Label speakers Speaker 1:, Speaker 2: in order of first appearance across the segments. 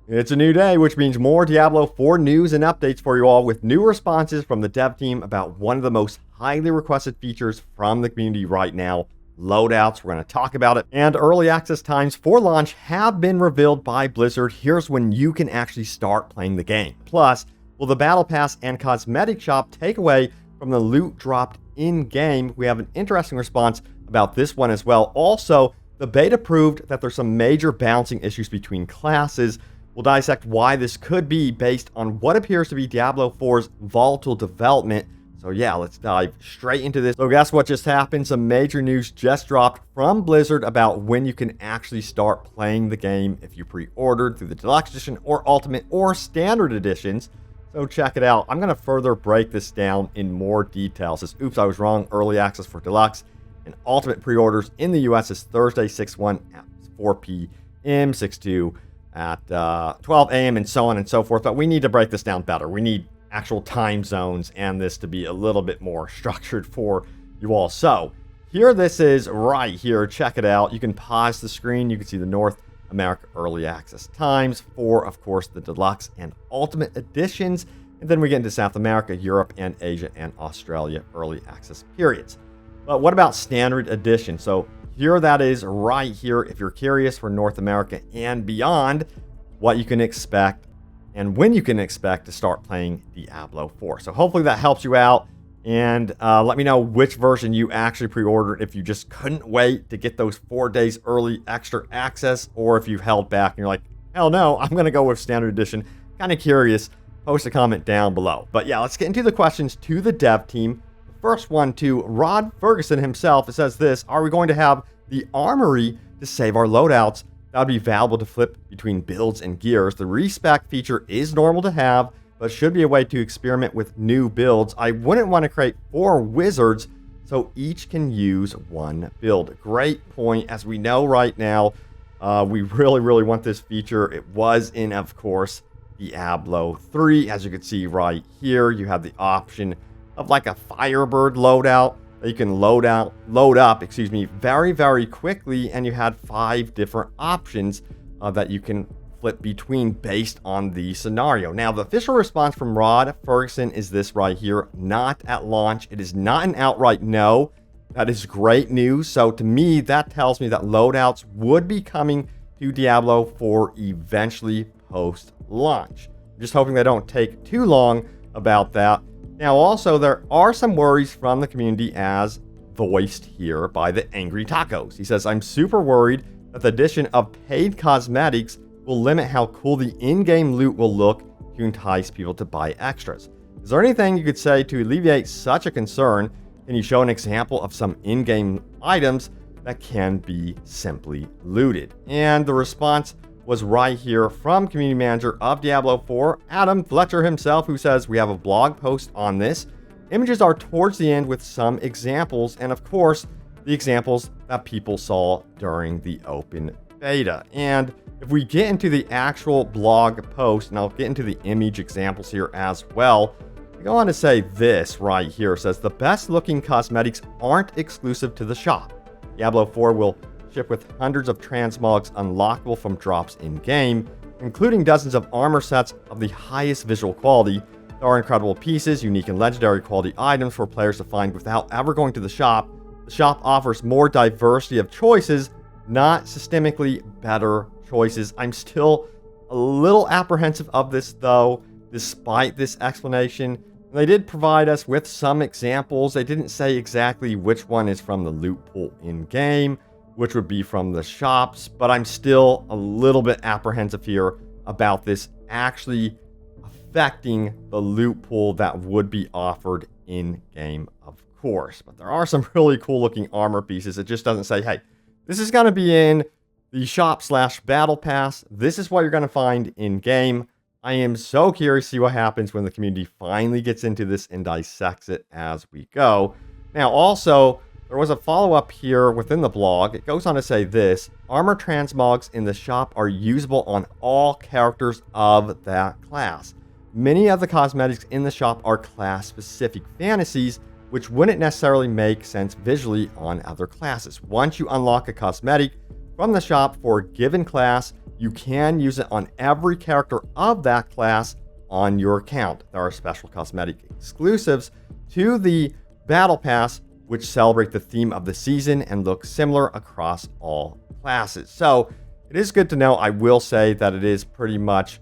Speaker 1: It's a new day, which means more Diablo 4 news and updates for you all, with new responses from the dev team about one of the most highly requested features from the community right now, loadouts. We're going to talk about it. And early access times for launch have been revealed by Blizzard. Here's when you can actually start playing the game. Plus, will the Battle Pass and cosmetic shop take away from the loot dropped in-game? We have an interesting response about this one as well. Also, the beta proved that there's some major balancing issues between classes. We'll dissect why this could be based on what appears to be Diablo 4's volatile development. So yeah, let's dive straight into this. So guess what just happened? Some major news just dropped from Blizzard about when you can actually start playing the game if you pre-ordered through the Deluxe Edition or Ultimate or Standard Editions. So check it out. I'm going to further break this down in more detail. Says, oops, I was wrong. Early access for Deluxe and Ultimate pre-orders in the US is Thursday 6/1 at 4 p.m., 6/2 at 12 a.m. and so on and so forth. But we need to break this down better. We need actual time zones and this to be a little bit more structured for you all. So here this is right here. Check it out. You can pause the screen. You can see the North America early access times for, of course, the Deluxe and Ultimate editions. And then we get into South America, Europe, and Asia, and Australia early access periods. But what about Standard Edition? So here that is right here if you're curious for North America and beyond, what you can expect and when you can expect to start playing Diablo 4. So hopefully that helps you out. And let me know which version you actually pre-ordered, if you just couldn't wait to get those 4 days early extra access, or if you've held back and you're like, hell no, I'm going to go with Standard Edition. Kind of curious. Post a comment down below. But yeah, let's get into the questions to the dev team. First one to Rod Ferguson himself. It says this: are we going to have the armory to save our loadouts? That would be valuable to flip between builds and gears. The respec feature is normal to have, but should be a way to experiment with new builds. I wouldn't want to create 4 wizards so each can use one build. Great point. As we know right now, we really want this feature. It was in, of course, Diablo 3. As you can see right here, you have the option of like a Firebird loadout that you can load up, very quickly, and you had 5 different options that you can flip between based on the scenario. Now, the official response from Rod Ferguson is this right here: not at launch. It is not an outright no. That is great news. So to me, that tells me that loadouts would be coming to Diablo 4 eventually post-launch. I'm just hoping they don't take too long about that. Now, also, there are some worries from the community as voiced here by the Angry Tacos. He says, I'm super worried that the addition of paid cosmetics will limit how cool the in-game loot will look to entice people to buy extras. Is there anything you could say to alleviate such a concern? Can you show an example of some in-game items that can be simply looted? And the response was right here from community manager of Diablo 4, Adam Fletcher himself, who says, we have a blog post on this. Images are towards the end with some examples, and of course, the examples that people saw during the open beta. And if we get into the actual blog post, and I'll get into the image examples here as well, I go on to say this right here. It says, the best looking cosmetics aren't exclusive to the shop. Diablo 4 will ship with hundreds of transmogs unlockable from drops in-game, including dozens of armor sets of the highest visual quality. There are incredible pieces, unique and legendary quality items for players to find without ever going to the shop. The shop offers more diversity of choices, not systemically better choices. I'm still a little apprehensive of this, though, despite this explanation. They did provide us with some examples. They didn't say exactly which one is from the loot pool in-game, which would be from the shops, but I'm still a little bit apprehensive here about this actually affecting the loot pool that would be offered in-game, of course. But there are some really cool looking armor pieces. It just doesn't say, hey, this is going to be in the shop/battle pass. This is what you're going to find in-game. I am so curious to see what happens when the community finally gets into this and dissects it as we go. Now, also, there was a follow-up here within the blog. It goes on to say this: armor transmogs in the shop are usable on all characters of that class. Many of the cosmetics in the shop are class-specific fantasies, which wouldn't necessarily make sense visually on other classes. Once you unlock a cosmetic from the shop for a given class, you can use it on every character of that class on your account. There are special cosmetic exclusives to the Battle Pass, which celebrate the theme of the season and look similar across all classes. So it is good to know. I will say that it is pretty much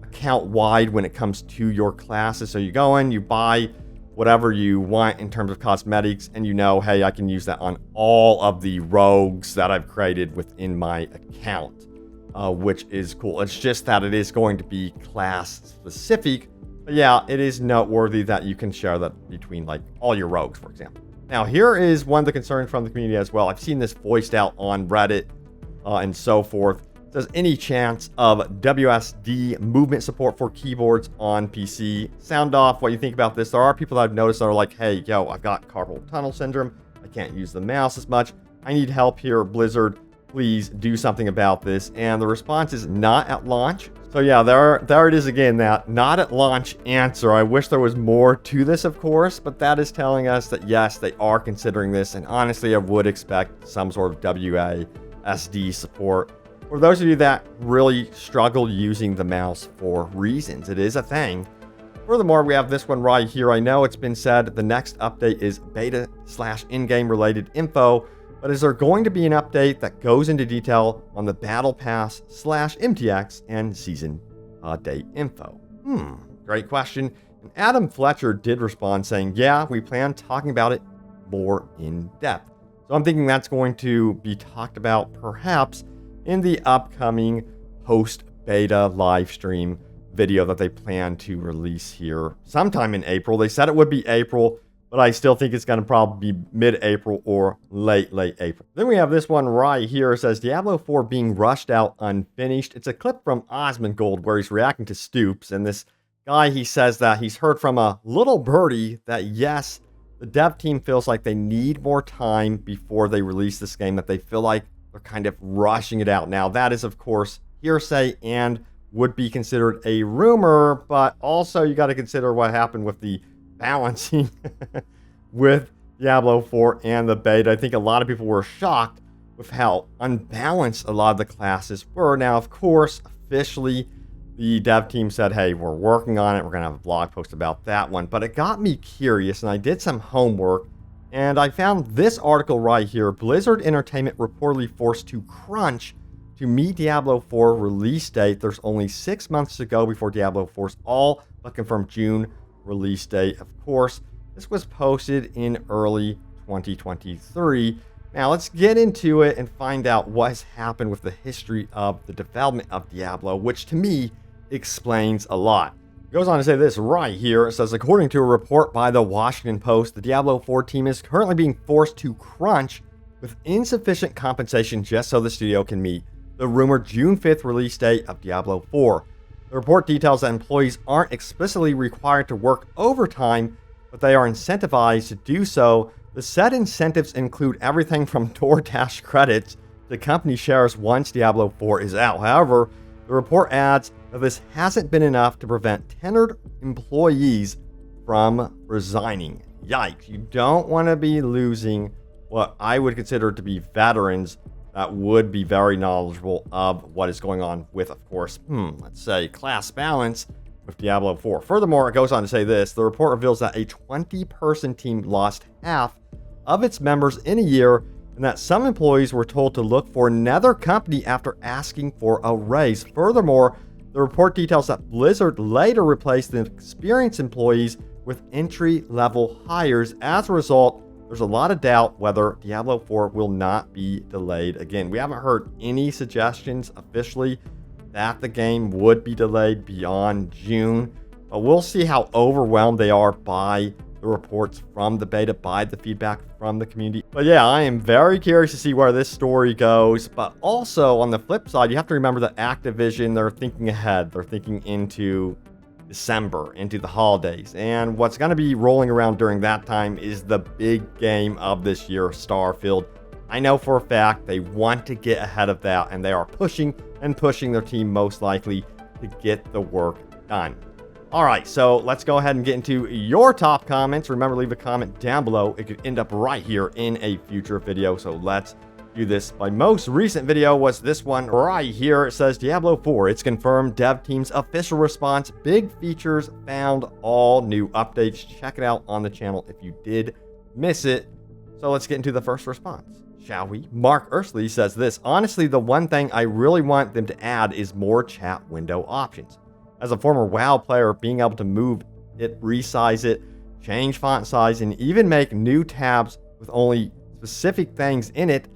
Speaker 1: account wide when it comes to your classes. So you go in, you buy whatever you want in terms of cosmetics, and you know, hey, I can use that on all of the rogues that I've created within my account, which is cool. It's just that it is going to be class specific. But yeah, it is noteworthy that you can share that between like all your rogues, for example. Now, here is one of the concerns from the community as well. I've seen this voiced out on Reddit and so forth. It says, any chance of WSD movement support for keyboards on PC? Sound off what you think about this. There are people that I've noticed that are like, hey, yo, I've got carpal tunnel syndrome. I can't use the mouse as much. I need help here, Blizzard. Please do something about this. And the response is not at launch. So yeah, there it is again, that not at launch answer. I wish there was more to this, of course, but that is telling us that yes, they are considering this. And honestly, I would expect some sort of WASD support. For those of you that really struggle using the mouse for reasons, it is a thing. Furthermore, we have this one right here. I know it's been said the next update is beta/in-game related info, but is there going to be an update that goes into detail on the Battle Pass/MTX and season date info? Great question. And Adam Fletcher did respond saying, yeah, we plan talking about it more in depth. So I'm thinking that's going to be talked about perhaps in the upcoming post-beta live stream video that they plan to release here sometime in April. They said it would be April, but I still think it's going to probably be mid-April or late April. Then we have this one right here. It says Diablo 4 being rushed out unfinished. It's a clip from Osmongold where he's reacting to Stoops, and this guy, he says that he's heard from a little birdie that yes, the dev team feels like they need more time before they release this game, that they feel like they're kind of rushing it out. Now, that is, of course, hearsay and would be considered a rumor, but also you got to consider what happened with the balancing with Diablo 4 and the beta. I think a lot of people were shocked with how unbalanced a lot of the classes were. Now, of course, officially, the dev team said, hey, we're working on it. We're going to have a blog post about that one. But it got me curious, and I did some homework. And I found this article right here. Blizzard Entertainment reportedly forced to crunch to meet Diablo 4 release date. There's only 6 months to go before Diablo 4's all but confirmed June release date. Of course, this was posted in early 2023. Now let's get into it and find out what has happened with the history of the development of Diablo, which to me explains a lot. It goes on to say this right here. It says, according to a report by the Washington Post, the Diablo 4 team is currently being forced to crunch with insufficient compensation just so the studio can meet the rumored June 5th release date of Diablo 4. The report details that employees aren't explicitly required to work overtime, but they are incentivized to do so. The said incentives include everything from DoorDash credits to company shares once Diablo 4 is out. However, the report adds that this hasn't been enough to prevent tenured employees from resigning. Yikes, you don't want to be losing what I would consider to be veterans that would be very knowledgeable of what is going on with, of course, let's say, class balance with Diablo 4. Furthermore, it goes on to say this. The report reveals that a 20-person team lost half of its members in a year, and that some employees were told to look for another company after asking for a raise. Furthermore, the report details that Blizzard later replaced the experienced employees with entry-level hires. As a result, there's a lot of doubt whether Diablo 4 will not be delayed again. We haven't heard any suggestions officially that the game would be delayed beyond June, but we'll see how overwhelmed they are by the reports from the beta, by the feedback from the community. But yeah, I am very curious to see where this story goes. But also on the flip side, you have to remember that Activision, they're thinking ahead. They're thinking into December, into the holidays. And what's going to be rolling around during that time is the big game of this year, Starfield. I know for a fact they want to get ahead of that, and they are pushing their team most likely to get the work done. All right, so let's go ahead and get into your top comments. Remember, leave a comment down below. It could end up right here in a future video. So let's do this. My most recent video was this one right here. It says Diablo 4. It's confirmed. Dev team's official response. Big features found. All new updates. Check it out on the channel if you did miss it. So let's get into the first response, shall we? Mark Ursley says this. Honestly, the one thing I really want them to add is more chat window options. As a former WoW player, being able to move it, resize it, change font size, and even make new tabs with only specific things in it.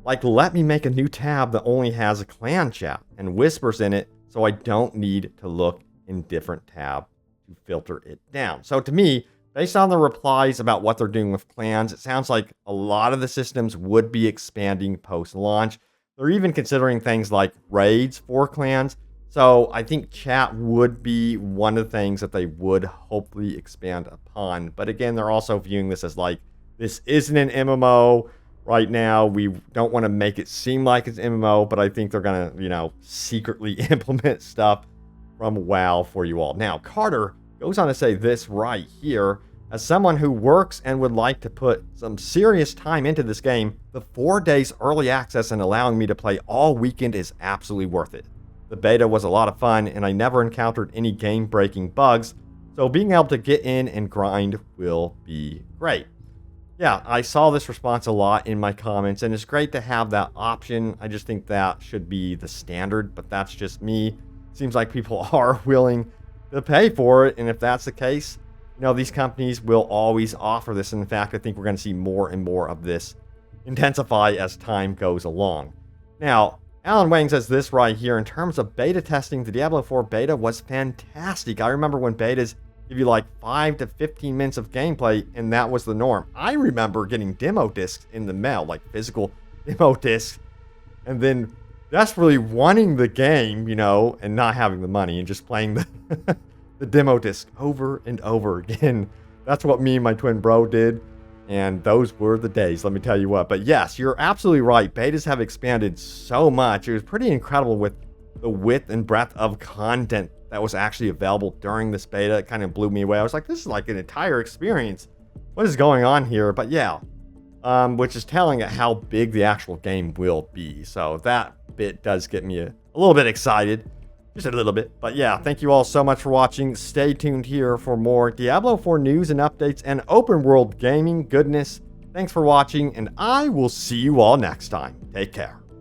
Speaker 1: Like, let me make a new tab that only has a clan chat and whispers in it, so I don't need to look in different tab to filter it down. So to me, based on the replies about what they're doing with clans, it sounds like a lot of the systems would be expanding post-launch. They're even considering things like raids for clans. So I think chat would be one of the things that they would hopefully expand upon. But again, they're also viewing this as like, this isn't an MMO. Right now, we don't want to make it seem like it's MMO, but I think they're going to, secretly implement stuff from WoW for you all. Now, Carter goes on to say this right here. As someone who works and would like to put some serious time into this game, the 4 days early access and allowing me to play all weekend is absolutely worth it. The beta was a lot of fun, and I never encountered any game-breaking bugs, so being able to get in and grind will be great. Yeah, I saw this response a lot in my comments, and it's great to have that option. I just think that should be the standard, but that's just me. Seems like people are willing to pay for it, and if that's the case, these companies will always offer this. And in fact, I think we're going to see more and more of this intensify as time goes along. Now, Alan Wang says this right here. In terms of beta testing, the Diablo 4 beta was fantastic. I remember when betas give you like 5 to 15 minutes of gameplay, and that was the norm. I remember getting demo discs in the mail, like physical demo discs, and then desperately wanting the game, and not having the money, and just playing the demo disc over and over again. That's what me and my twin bro did, and those were the days, let me tell you what. But yes, you're absolutely right. Betas have expanded so much. It was pretty incredible with the width and breadth of content that was actually available during this beta. It kind of blew me away. I was like, this is like an entire experience. What is going on here? But yeah, which is telling it how big the actual game will be. So that bit does get me a little bit excited. Just a little bit. But yeah, thank you all so much for watching. Stay tuned here for more Diablo 4 news and updates and open world gaming goodness. Thanks for watching, and I will see you all next time. Take care.